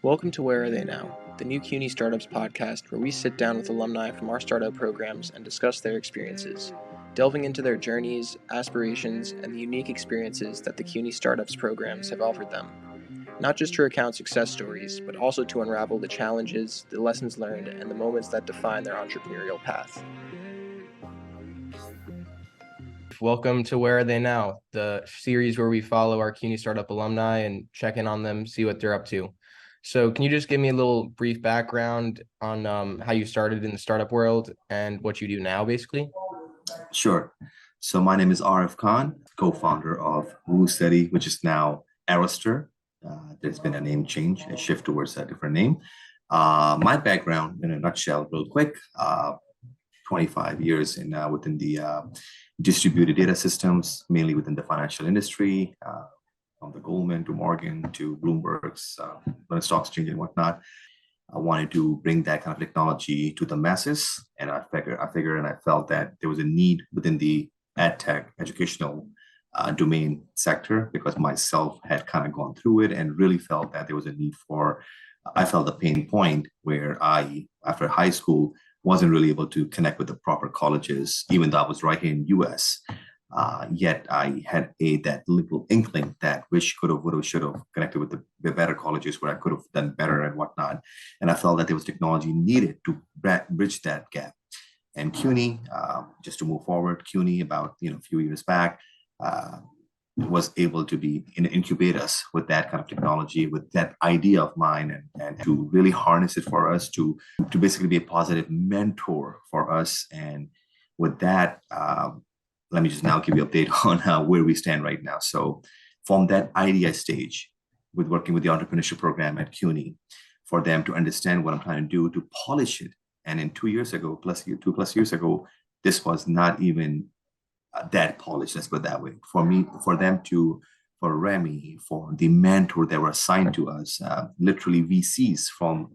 Welcome to Where Are They Now, the new CUNY Startups podcast where we sit down with alumni from our startup programs and discuss their experiences, delving into their journeys, aspirations, and the unique experiences that the CUNY Startups programs have offered them. Not just to recount success stories, but also to unravel the challenges, the lessons learned, and the moments that define their entrepreneurial path. Welcome to Where Are They Now, the series where we follow our CUNY Startup alumni and check in on them, see what they're up to. So can you just give me a little brief background on how you started in the startup world and what you do now, basically? Sure. So my name is Arif Khan, co-founder of WooStudy, which is now Arrestor. There's been a name change, a shift towards a different name. My background, in a nutshell, real quick, 25 years within the distributed data systems, mainly within the financial industry, from the Goldman to Morgan to Bloomberg's, stock exchange and whatnot. I wanted to bring that kind of technology to the masses, and I figured, and I felt that there was a need within the ed tech educational domain sector because myself had kind of gone through it and really felt that there was a need for. I felt the pain point where I, after high school, wasn't really able to connect with the proper colleges, even though I was right here in the U.S. Yet I had that little inkling that wish could have, would have, should have connected with the better colleges where I could have done better and whatnot. And I felt that there was technology needed to bridge that gap. And CUNY, just to move forward, CUNY about a few years back was able to incubate us with that kind of technology, with that idea of mine, and to really harness it for us to basically be a positive mentor for us. And with that, let me just now give you an update on where we stand right now. So from that idea stage, with working with the entrepreneurship program at CUNY, for them to understand what I'm trying to do, to polish it. And in 2 years ago, two plus years ago, this was not even that polished, let's put it that way. For Remy, for the mentor that were assigned to us, literally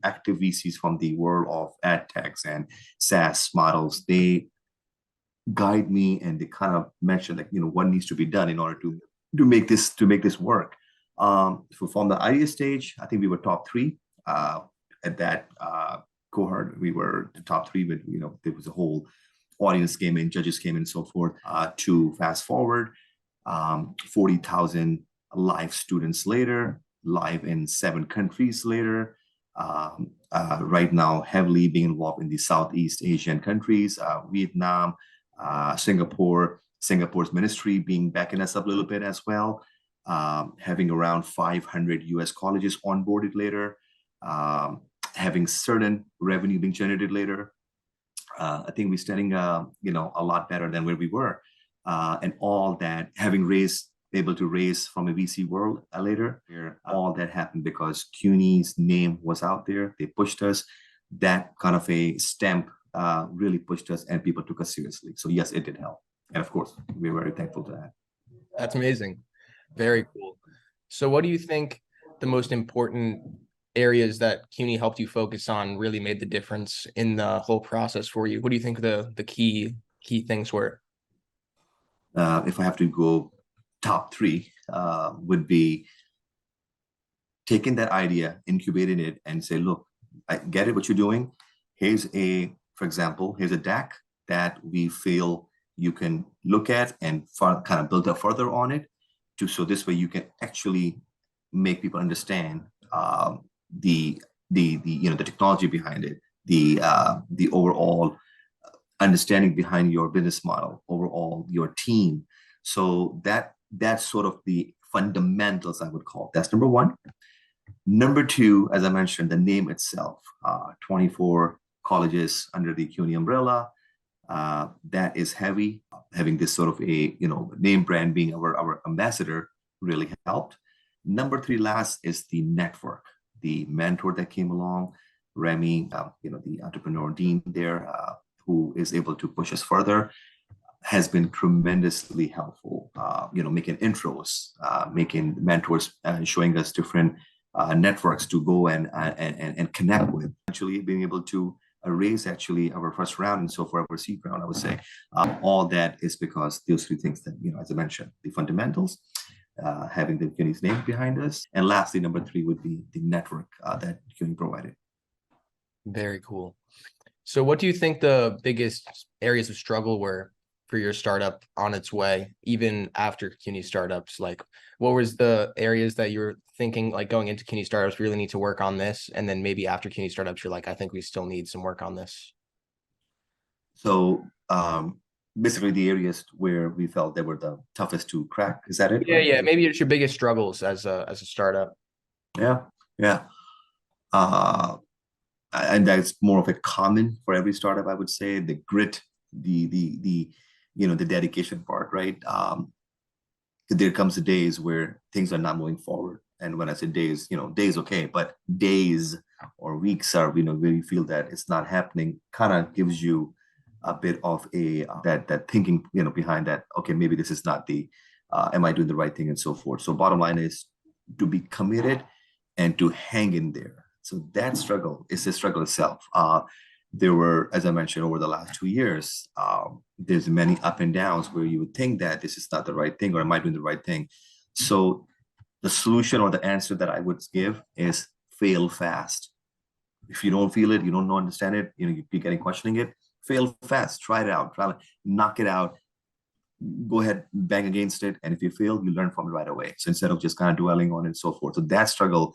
active VCs from the world of ad techs and SaaS models, they guide me and they kind of mention what needs to be done in order to make this work. So from the idea stage, I think we were top three at that cohort. We were the top three, but there was a whole audience came in, judges came in, and so forth. To fast forward, 40,000 live students later, live in 7 countries later. Right now, heavily being involved in the Southeast Asian countries, Vietnam, Singapore. Singapore's ministry being backing us up a little bit as well. Having around 500 US colleges onboarded later. Having certain revenue being generated later. I think we're standing, a lot better than where we were, and all that able to raise from a VC world later. All that happened because CUNY's name was out there. They pushed us. That kind of a stamp really pushed us, and people took us seriously. So yes, it did help, and of course, we're very thankful to that. That's amazing. Very cool. So, what do you think the most important areas that CUNY helped you focus on really made the difference in the whole process for you? What do you think the key things were? If I have to go top 3, would be taking that idea, incubating it, and say, look, I get it, what you're doing. For example, here's a deck that we feel you can look at and kind of build up further on it, so this way you can actually make people understand the technology behind it, the overall understanding behind your business model, overall your team. So that's sort of the fundamentals, I would call. That's number 1. Number 2, as I mentioned, the name itself, 24 colleges under the CUNY umbrella. That is heavy. Having this sort of a name brand being our ambassador really helped. Number 3 last is the network, the mentor that came along, Remy, the entrepreneur dean there, who is able to push us further, has been tremendously helpful. Making intros, making mentors, showing us different networks to go and connect with. Actually, being able to raise our first round and so forth, our seed round, I would say. All that is because those 3 things that, as I mentioned, the fundamentals, having the CUNY's name behind us. And lastly, number three would be the network that CUNY provided. Very cool. So what do you think the biggest areas of struggle were for your startup on its way, even after CUNY Startups? Like, what was the areas that you were thinking, like going into CUNY Startups, we really need to work on this? And then maybe after CUNY Startups, you're like, I think we still need some work on this. So basically the areas where we felt they were the toughest to crack. Is that it? Yeah, yeah. Maybe it's your biggest struggles as a startup. Yeah, yeah. Uh, and that's more of a common for every startup, I would say. The grit, the the dedication part, right? There comes the days where things are not moving forward. And when I say days, days okay, but days or weeks are, where you feel that it's not happening, kind of gives you a bit of a that thinking, behind that. Okay, maybe this is not the, am I doing the right thing and so forth. So bottom line is to be committed and to hang in there. So that struggle is the struggle itself. There were, as I mentioned, over the last 2 years, there's many up and downs where you would think that this is not the right thing or am I doing the right thing? So the solution or the answer that I would give is fail fast. If you don't feel it, you don't understand it, you're getting questioning it, fail fast, try it out, try to knock it out, go ahead, bang against it. And if you fail, you learn from it right away. So instead of just kind of dwelling on it and so forth. So that struggle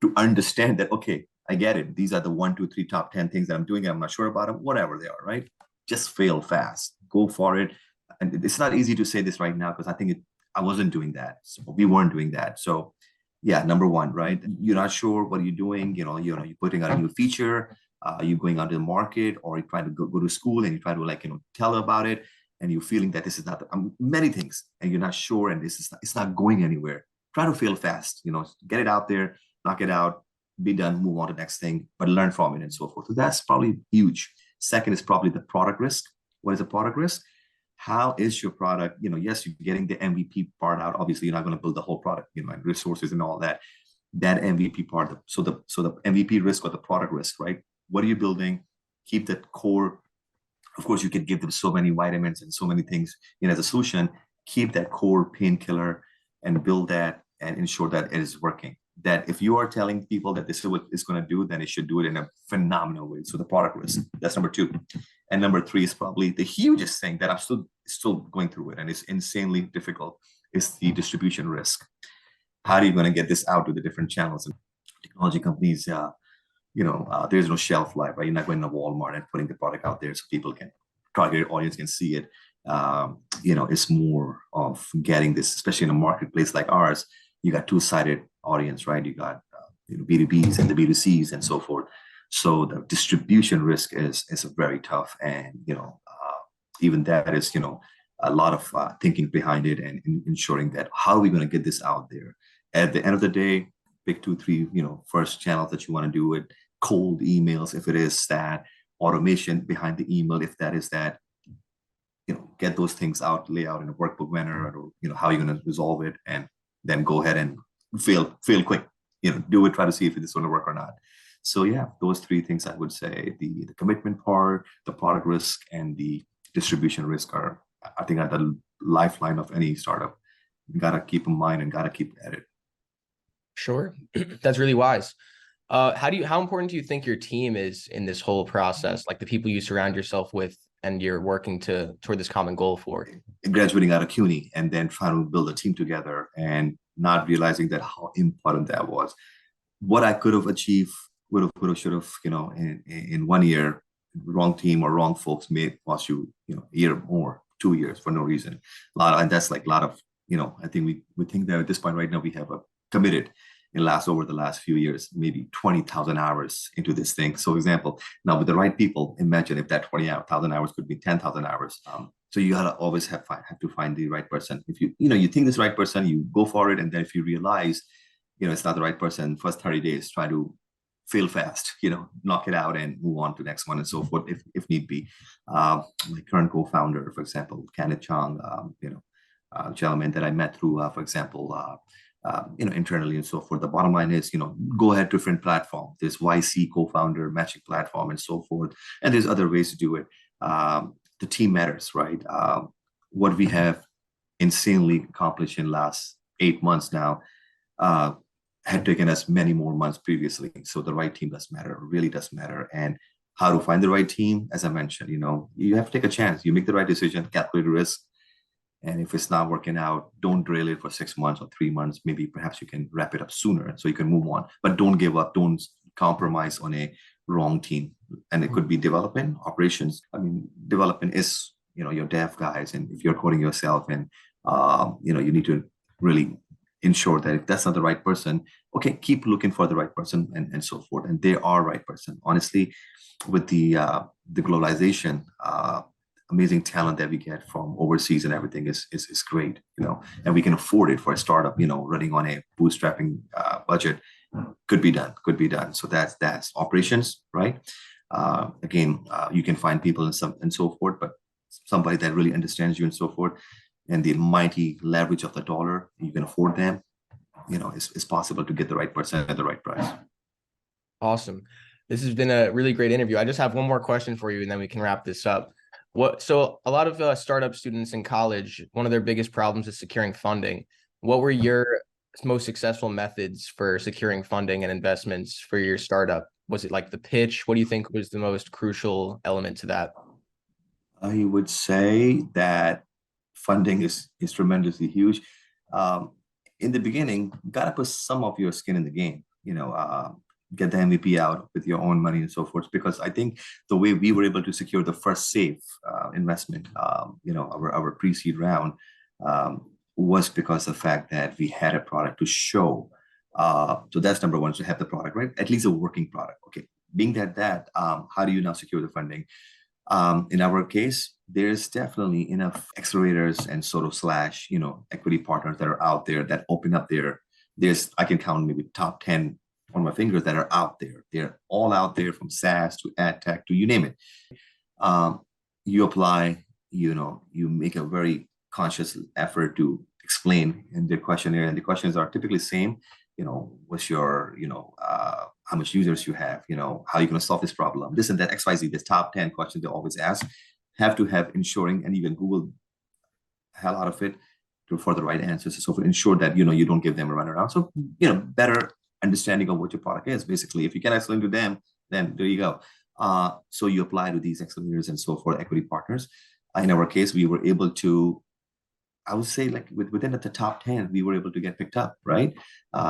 to understand that, okay, I get it. These are the 1, 2, 3 top 10 things that I'm doing. I'm not sure about them, whatever they are, right? Just fail fast, go for it. And it's not easy to say this right now because I think I wasn't doing that. So we weren't doing that. So yeah, number one, right? You're not sure what you're doing. You're putting out a new feature. You're going out to the market, or you're trying to go to school and you try to tell about it, and you're feeling that this is not many things, and you're not sure, and it's not going anywhere. Try to fail fast. Get it out there, knock it out, be done, move on to the next thing, but learn from it and so forth. So that's probably huge. Second is probably the product risk. What is a product risk? How is your product? Yes, you're getting the MVP part out. Obviously, you're not going to build the whole product, and resources and all that. That MVP part. So the MVP risk or the product risk, right? What are you building? Keep that core. Of course, you can give them so many vitamins and so many things as a solution. Keep that core painkiller and build that and ensure that it is working. That if you are telling people that this is what it's going to do, then it should do it in a phenomenal way. So the product risk, that's number two. And number three is probably the hugest thing that I'm still going through it, and it's insanely difficult, is the distribution risk. How are you going to get this out to the different channels? And technology companies, there's no shelf life, right? You're not going to Walmart and putting the product out there so people can, target audience can see it. It's more of getting this, especially in a marketplace like ours. You got two-sided audience, right? You got B2Bs and the B2Cs and so forth. So the distribution risk is very tough, and even that is a lot of thinking behind it and ensuring that how are we going to get this out there. At the end of the day, pick 2, 3 first channels that you want to do it. Cold emails, if it is that, automation behind the email, if that is that. Get those things out, lay out in a workbook manner, or how you're going to resolve it, and then go ahead and fail quick. Do it, try to see if it's going to work or not. So yeah, those three things I would say: the commitment part, the product risk, and the distribution risk are, I think, are the lifeline of any startup. You gotta keep in mind and gotta keep at it. Sure, that's really wise. How important do you think your team is in this whole process? Like the people you surround yourself with and you're working toward this common goal for? Graduating out of CUNY and then trying to build a team together and not realizing that how important that was. What I could have achieved, would have, should have, in 1 year, wrong team or wrong folks may cost you, a year more, 2 years for no reason. And that's like a lot of, I think we think that at this point right now we have a committed over the last few years, maybe 20,000 hours into this thing. So example, now with the right people, imagine if that 20,000 hours could be 10,000 hours. So you gotta always have to find the right person. If you think this right person, you go for it. And then if you realize, it's not the right person, first 30 days, try to fail fast, knock it out and move on to the next one and so forth, if need be. My current co-founder, for example, Kenneth Chang, gentleman that I met through, for example, internally and so forth. The bottom line is, go ahead to different platform. There's YC co-founder matching platform and so forth. And there's other ways to do it. The team matters, right? What we have insanely accomplished in last 8 months now, uh, had taken us many more months previously. So the right team does matter, really does matter. And how to find the right team, as I mentioned, you have to take a chance. You make the right decision, calculate risk. And if it's not working out, don't drill it for 6 months or 3 months. Maybe perhaps you can wrap it up sooner so you can move on. But don't give up. Don't compromise on a wrong team. And it could be development, operations. I mean, development is, your dev guys. And if you're coding yourself and, you need to really ensure that if that's not the right person, okay, keep looking for the right person and so forth. And they are right person. Honestly, with the globalization, amazing talent that we get from overseas and everything is great, and we can afford it for a startup, running on a bootstrapping budget. Could be done. So that's operations, right? Again, you can find people and so forth, but somebody that really understands you and so forth, and the mighty leverage of the dollar, you can afford them. It's possible to get the right person at the right price. Awesome. This has been a really great interview. I just have one more question for you, and then we can wrap this up. So a lot of startup students in college, one of their biggest problems is securing funding. What were your most successful methods for securing funding and investments for your startup? Was it like the pitch? What do you think was the most crucial element to that? I would say that funding is tremendously huge. In the beginning, gotta put some of your skin in the game. Get the MVP out with your own money and so forth. Because I think the way we were able to secure the first safe investment, our pre-seed round, was because of the fact that we had a product to show. So that's number one, to have the product, right? At least a working product. Okay. Being that, how do you now secure the funding? In our case, there's definitely enough accelerators and sort of slash, equity partners that are out there that open up I can count maybe top 10 on my fingers that are out there. They're all out there, from SaaS to ad tech to you name it. You apply, you make a very conscious effort to explain in the questionnaire, and the questions are typically the same. What's your, how much users you have, how you're going to solve this problem, this and that, XYZ, this top 10 questions they always ask, have to have ensuring, and even Google hell out of it for the right answers. So for ensure that, you don't give them a runaround. So, better understanding of what your product is. Basically, if you can explain to them, then there you go. So you apply to these accelerators and so forth, equity partners. In our case, we were able to, I would say, like within the top 10, we were able to get picked up, right?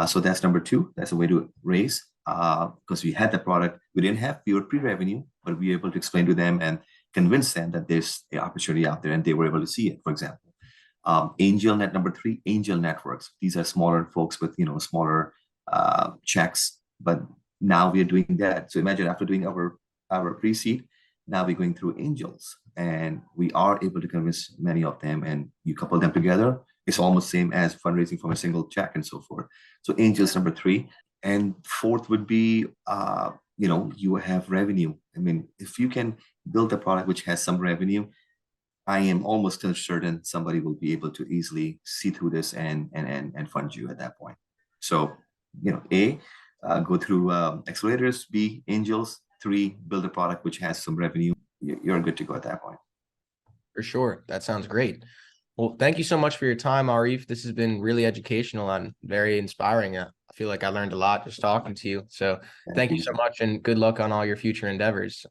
So that's number two. That's a way to raise, because we had the product. We were pre-revenue, but we were able to explain to them and convince them that there's an opportunity out there, and they were able to see it, for example. Number three, angel networks. These are smaller folks with, smaller checks, but now we are doing that. So imagine, after doing our pre-seed, now we're going through angels, and we are able to convince many of them, and you couple them together, it's almost same as fundraising from a single check and so forth. So angels, number three. And fourth would be, you have revenue. I mean, if you can build a product which has some revenue, I am almost certain somebody will be able to easily see through this and fund you at that point. So, A, go through accelerators, B, angels, three, build a product which has some revenue. You're good to go at that point. For sure. That sounds great. Well, thank you so much for your time, Arif. This has been really educational and very inspiring. I feel like I learned a lot just talking to you. So thank you so much, and good luck on all your future endeavors.